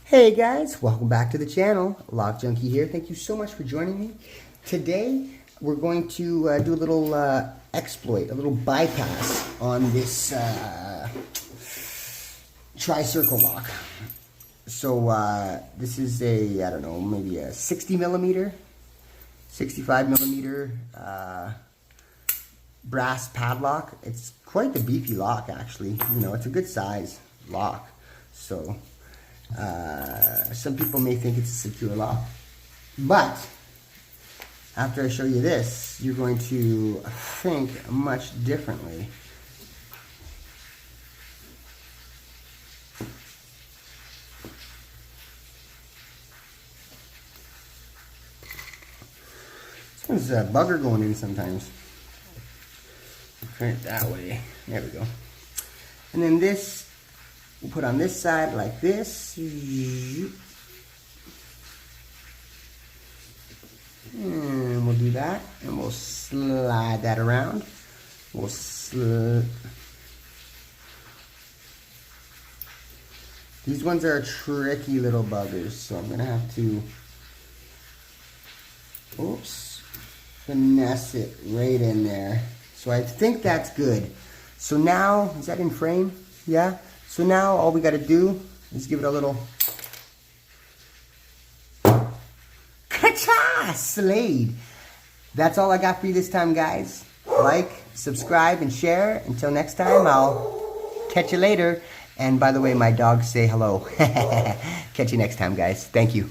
Hey guys, welcome back to the channel. Lock Junkie here. Thank you so much for joining me. Today we're going to do a little exploit, a little bypass on this tri-circle lock. So this is a, I don't know, maybe a 60 millimeter, 65 millimeter brass padlock. It's quite the beefy lock actually. You know, it's a good size lock. So some people may think it's a secure lock, but after I show you this, you're going to think much differently. This one's a bugger going in sometimes. Turn it that way. There we go. And then this we'll put on this side like this. And we'll do that. And we'll slide that around. We'll These ones are tricky little buggers, so I'm going to have to, finesse it right in there. So I think that's good. So now, is that in frame? Yeah? So now all we got to do is give it a little ka-cha! Slade. That's all I got for you this time, guys. Like, subscribe, and share. Until next time, I'll catch you later. And by the way, my dogs say hello. Catch you next time, guys. Thank you.